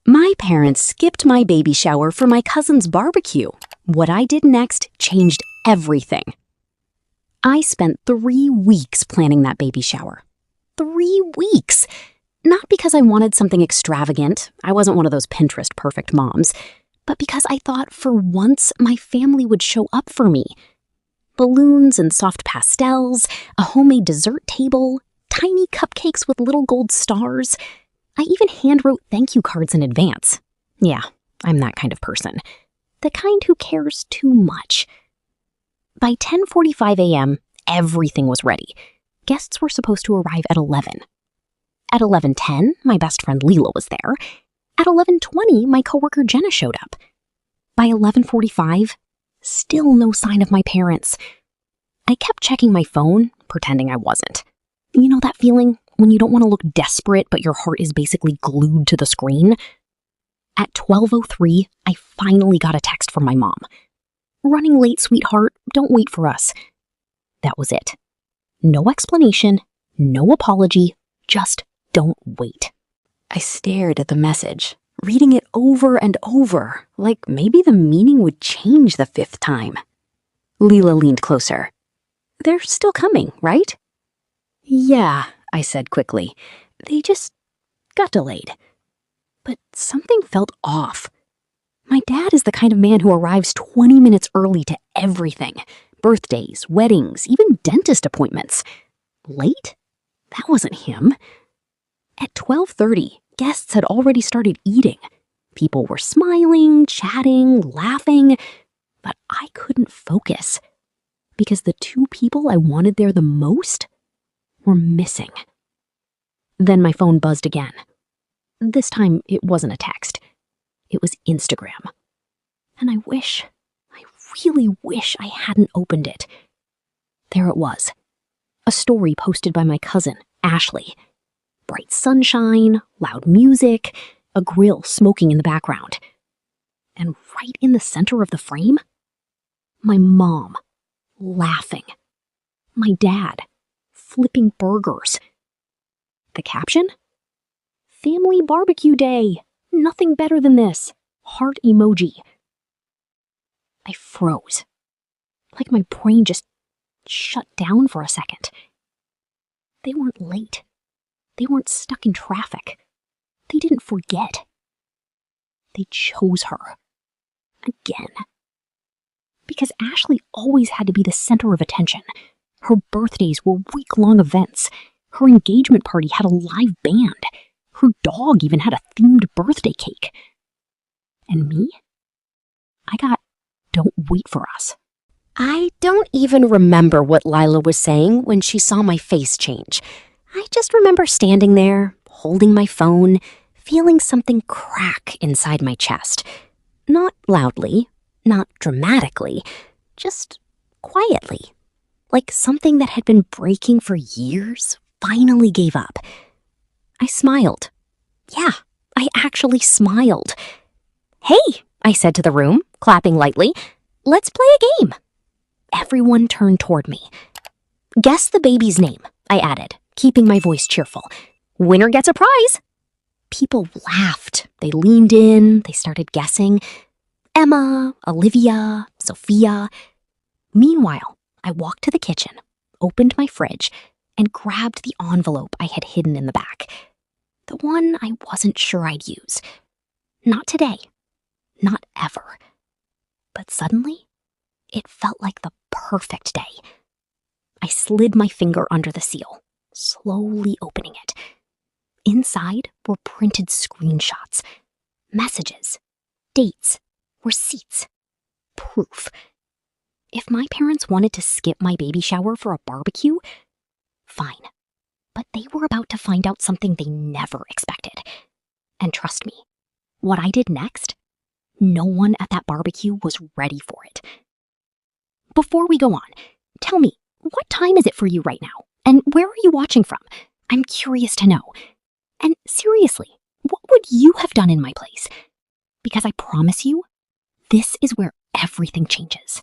My parents skipped my baby shower for my cousin's barbecue. What I did next changed everything. I spent 3 weeks planning that baby shower. 3 weeks! Not because I wanted something extravagant, I wasn't one of those Pinterest perfect moms, but because I thought for once my family would show up for me. Balloons and soft pastels, a homemade dessert table, tiny cupcakes with little gold stars. I even hand-wrote thank you cards in advance. Yeah, I'm that kind of person. The kind who cares too much. By 10:45 a.m., everything was ready. Guests were supposed to arrive at 11. At 11:10, my best friend Leela was there. At 11:20, my coworker Jenna showed up. By 11:45, still no sign of my parents. I kept checking my phone, pretending I wasn't. You know that feeling when you don't want to look desperate, but your heart is basically glued to the screen? At 12:03, I finally got a text from my mom. "Running late, sweetheart. Don't wait for us." That was it. No explanation, no apology, just don't wait. I stared at the message, reading it over and over, like maybe the meaning would change the 5th time. Leela leaned closer. "They're still coming, right?" "Yeah," I said quickly. "They just got delayed." But something felt off. My dad is the kind of man who arrives 20 minutes early to everything. Birthdays, weddings, even dentist appointments. Late? That wasn't him. At 12:30, guests had already started eating. People were smiling, chatting, laughing, but I couldn't focus because the 2 people I wanted there the most were missing. Then my phone buzzed again. This time, it wasn't a text. It was Instagram. And I really wish I hadn't opened it. There it was. A story posted by my cousin, Ashley. Bright sunshine, loud music, a grill smoking in the background. And right in the center of the frame, my mom, laughing. My dad, flipping burgers. The caption? "Family barbecue day. Nothing better than this. Heart emoji." I froze. Like my brain just shut down for a second. They weren't late. They weren't stuck in traffic. They didn't forget. They chose her. Again. Because Ashley always had to be the center of attention. Her birthdays were week-long events. Her engagement party had a live band. Her dog even had a themed birthday cake. And me? I got "don't wait for us." I don't even remember what Lila was saying when she saw my face change. I just remember standing there, holding my phone, feeling something crack inside my chest. Not loudly, not dramatically, just quietly. Like something that had been breaking for years finally gave up. I smiled. Yeah, I actually smiled. "Hey," I said to the room, clapping lightly, "let's play a game." Everyone turned toward me. "Guess the baby's name," I added, keeping my voice cheerful. "Winner gets a prize." People laughed. They leaned in. They started guessing. Emma, Olivia, Sophia. Meanwhile, I walked to the kitchen, opened my fridge, and grabbed the envelope I had hidden in the back. The one I wasn't sure I'd use. Not today. Not ever. But suddenly, it felt like the perfect day. I slid my finger under the seal, slowly opening it. Inside were printed screenshots, messages, dates, receipts, proof. If my parents wanted to skip my baby shower for a barbecue, fine. But they were about to find out something they never expected. And trust me, what I did next, no one at that barbecue was ready for it. Before we go on, tell me, what time is it for you right now? And where are you watching from? I'm curious to know. And seriously, what would you have done in my place? Because I promise you, this is where everything changes.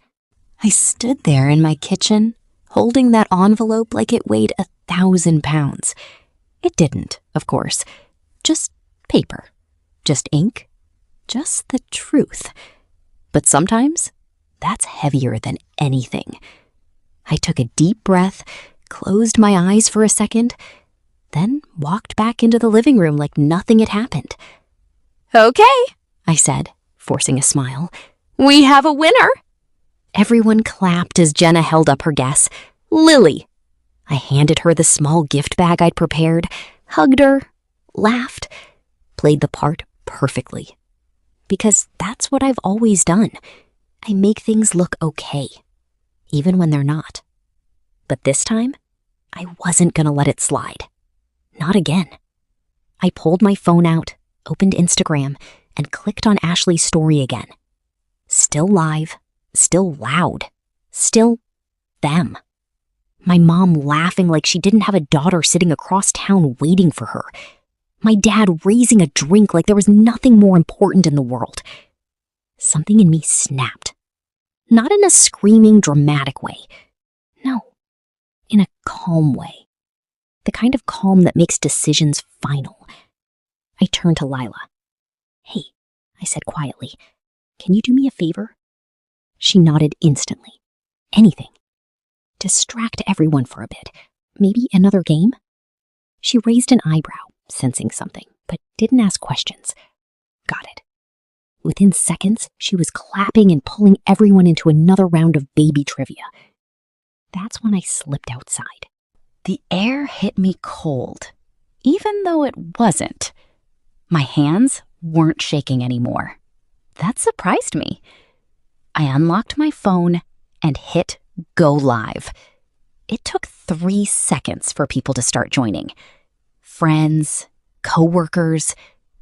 I stood there in my kitchen, holding that envelope like it weighed 1,000 pounds. It didn't, of course. Just paper. just ink, just the truth. But sometimes, that's heavier than anything. I took a deep breath, closed my eyes for a second, then walked back into the living room like nothing had happened. "Okay," I said, forcing a smile. "We have a winner." Everyone clapped as Jenna held up her guess, Lily. I handed her the small gift bag I'd prepared, hugged her, laughed, played the part perfectly. Because that's what I've always done. I make things look okay, even when they're not. But this time, I wasn't gonna let it slide. Not again. I pulled my phone out, opened Instagram, and clicked on Ashley's story again. Still live, still loud, still them. My mom laughing like she didn't have a daughter sitting across town waiting for her. My dad raising a drink like there was nothing more important in the world. Something in me snapped. Not in a screaming, dramatic way. No, in a calm way. The kind of calm that makes decisions final. I turned to Lila. "Hey," I said quietly, "can you do me a favor?" She nodded instantly. "Anything. Distract everyone for a bit. Maybe another game?" She raised an eyebrow, sensing something, but didn't ask questions. Got it. Within seconds, she was clapping and pulling everyone into another round of baby trivia. That's when I slipped outside. The air hit me cold, even though it wasn't. My hands weren't shaking anymore. That surprised me. I unlocked my phone and hit go live. It took 3 seconds for people to start joining. Friends, coworkers,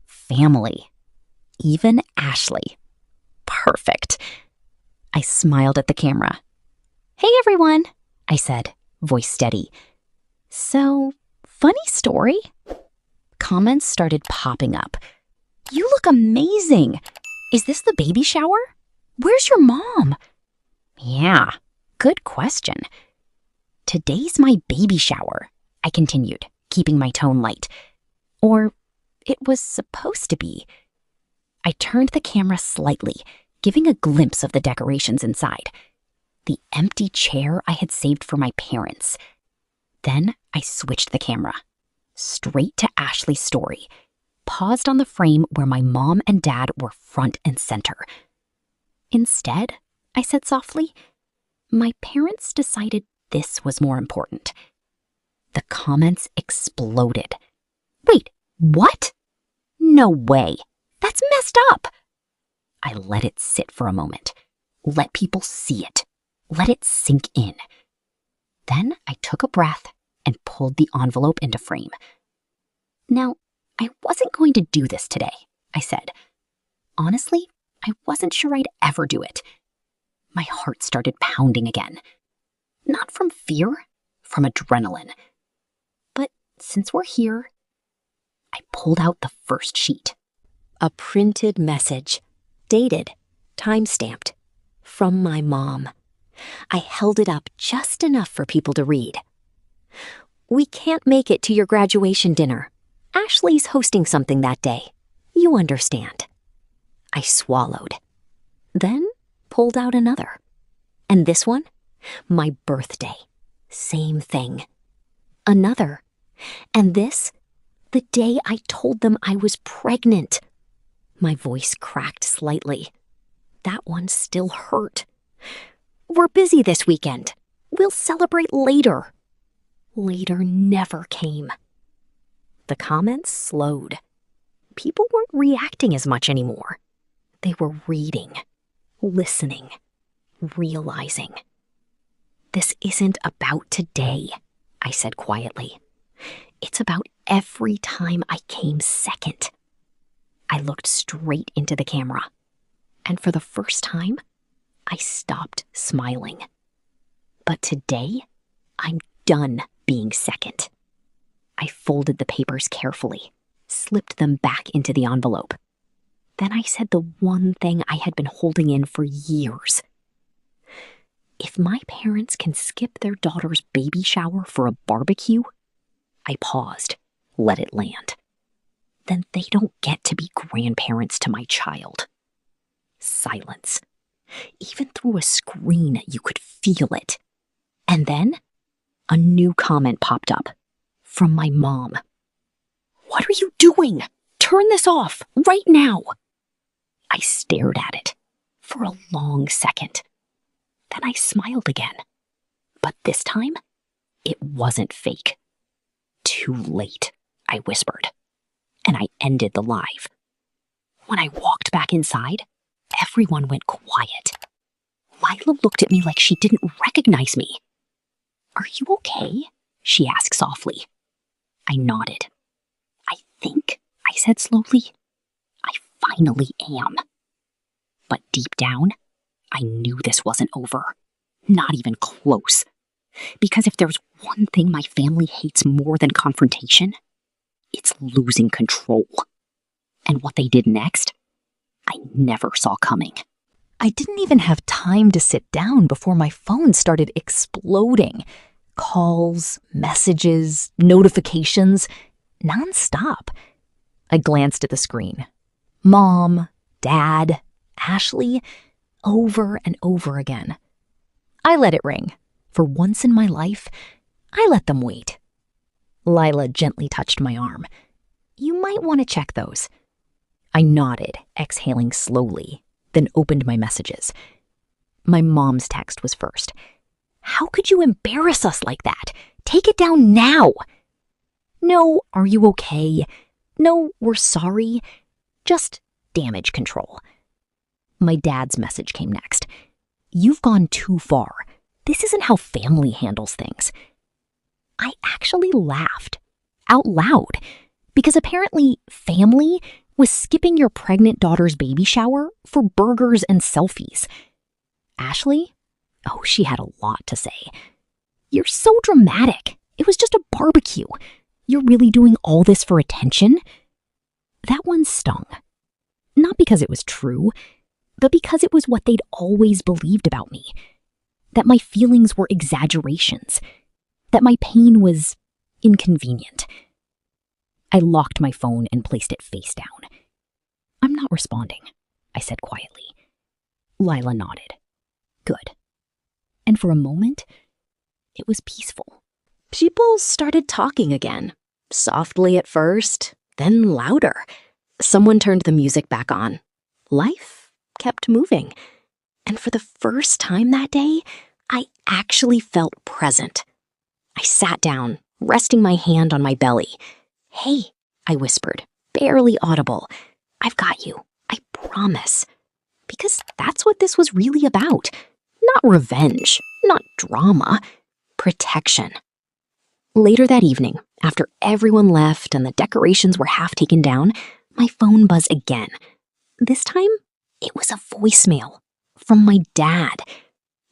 family, even Ashley. Perfect. I smiled at the camera. "Hey everyone," I said, voice steady. "So, funny story?" Comments started popping up. "You look amazing. Is this the baby shower? Where's your mom?" "Yeah, good question. Today's my baby shower," I continued, keeping my tone light. Or it was supposed to be. I turned the camera slightly, giving a glimpse of the decorations inside. The empty chair I had saved for my parents. Then I switched the camera, straight to Ashley's story, paused on the frame where my mom and dad were front and center. Instead, I said softly, my parents decided this was more important. The comments exploded. "Wait, what? No way. That's messed up." I let it sit for a moment. Let people see it. Let it sink in. Then I took a breath and pulled the envelope into frame. "Now, I wasn't going to do this today," I said. Honestly, I wasn't sure I'd ever do it. My heart started pounding again. Not from fear, from adrenaline. But since we're here, I pulled out the first sheet. A printed message, dated, time-stamped, from my mom. I held it up just enough for people to read. "We can't make it to your graduation dinner. Ashley's hosting something that day. You understand." I swallowed. Then pulled out another. And this one? My birthday. Same thing. Another. And this? The day I told them I was pregnant. My voice cracked slightly. That one still hurt. "We're busy this weekend. We'll celebrate later." Later never came. The comments slowed. People weren't reacting as much anymore. They were reading, listening, realizing. "This isn't about today," I said quietly. "It's about every time I came second." I looked straight into the camera, and for the first time, I stopped smiling. But today, I'm done being second. I folded the papers carefully, slipped them back into the envelope. Then I said the one thing I had been holding in for years. If my parents can skip their daughter's baby shower for a barbecue, I paused, let it land. then they don't get to be grandparents to my child. Silence. Even through a screen, you could feel it. And then a new comment popped up from my mom. "What are you doing? Turn this off right now." I stared at it for a long second. Then I smiled again. But this time, it wasn't fake. "Too late," I whispered, and I ended the live. When I walked back inside, everyone went quiet. Lila looked at me like she didn't recognize me. "Are you okay?" she asked softly. I nodded. "I think," I said slowly, "I finally am." But deep down, I knew this wasn't over. Not even close. Because if there's one thing my family hates more than confrontation, it's losing control. And what they did next, I never saw coming. I didn't even have time to sit down before my phone started exploding. Calls, messages, notifications, nonstop. I glanced at the screen. Mom, Dad, Ashley, over and over again. I let it ring. For once in my life, I let them wait. Lila gently touched my arm. "You might want to check those." I nodded, exhaling slowly, then opened my messages. My mom's text was first. "How could you embarrass us like that? Take it down now." No, "Are you okay?" No, "We're sorry." Just damage control. My dad's message came next. "You've gone too far. This isn't how family handles things." I actually laughed, out loud, because apparently family was skipping your pregnant daughter's baby shower for burgers and selfies. Ashley? Oh, she had a lot to say. "You're so dramatic. It was just a barbecue. You're really doing all this for attention?" That one stung. Not because it was true, but because it was what they'd always believed about me. That my feelings were exaggerations. That my pain was inconvenient. I locked my phone and placed it face down. "I'm not responding," I said quietly. Lila nodded. Good. And for a moment, it was peaceful. People started talking again. Softly at first, then louder. Someone turned the music back on. Life kept moving. And for the first time that day, I actually felt present. I sat down, resting my hand on my belly. "Hey," I whispered, barely audible. "I've got you. I promise." Because that's what this was really about. Not revenge, not drama, protection. Later that evening, after everyone left and the decorations were half taken down, my phone buzzed again. This time, it was a voicemail from my dad.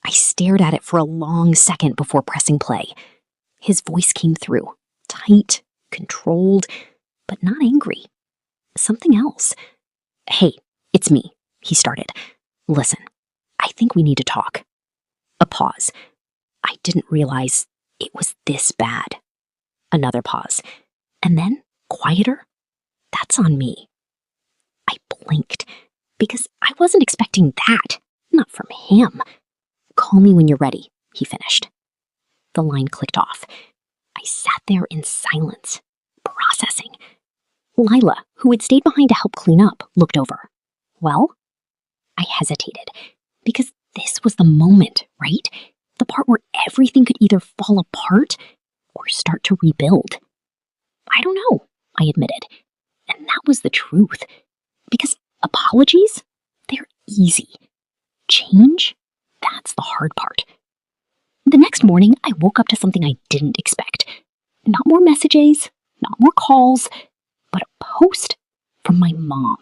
I stared at it for a long second before pressing play. His voice came through, tight, controlled, but not angry. Something else. "Hey, it's me," he started. "Listen, I think we need to talk." A pause. I didn't realize it was this bad. Another pause. And then, quieter. "That's on me." I blinked, because I wasn't expecting that. Not from him. "Call me when you're ready," he finished. The line clicked off. I sat there in silence, processing. Lila, who had stayed behind to help clean up, looked over. "Well?" I hesitated, because this was the moment, right? The part where everything could either fall apart or start to rebuild. "I don't know," I admitted. And that was the truth. Because apologies, they're easy. Change, that's the hard part. The next morning, I woke up to something I didn't expect. Not more messages, not more calls, but a post from my mom.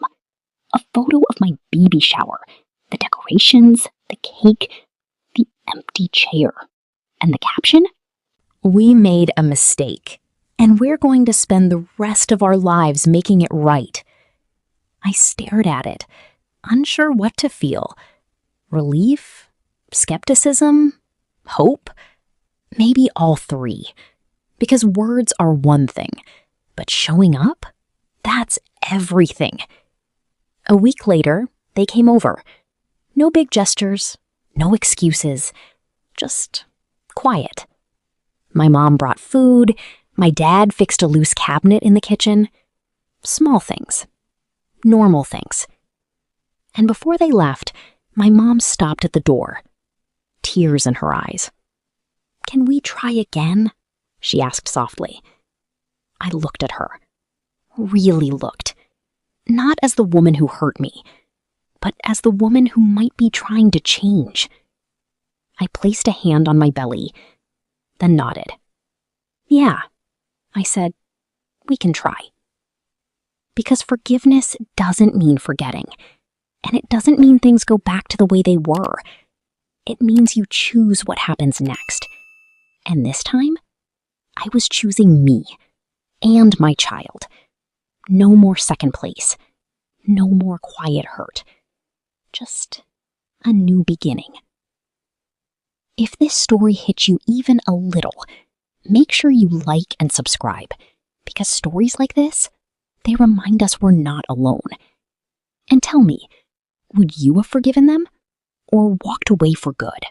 A photo of my baby shower, the decorations, the cake, the empty chair. And the caption? "We made a mistake, and we're going to spend the rest of our lives making it right." I stared at it, unsure what to feel. Relief? Skepticism? Hope? Maybe all three. Because words are one thing, but showing up? That's everything. A week later, they came over. No big gestures, no excuses, just quiet. My mom brought food. My dad fixed a loose cabinet in the kitchen. Small things. Normal things. And before they left, my mom stopped at the door, tears in her eyes. "Can we try again?" she asked softly. I looked at her. Really looked. Not as the woman who hurt me, but as the woman who might be trying to change. I placed a hand on my belly, then nodded. "Yeah," I said, "we can try." Because forgiveness doesn't mean forgetting, and it doesn't mean things go back to the way they were. It means you choose what happens next. And this time, I was choosing me and my child. No more second place. No more quiet hurt. Just a new beginning. If this story hits you even a little, make sure you like and subscribe, because stories like this, they remind us we're not alone. And tell me, would you have forgiven them or walked away for good?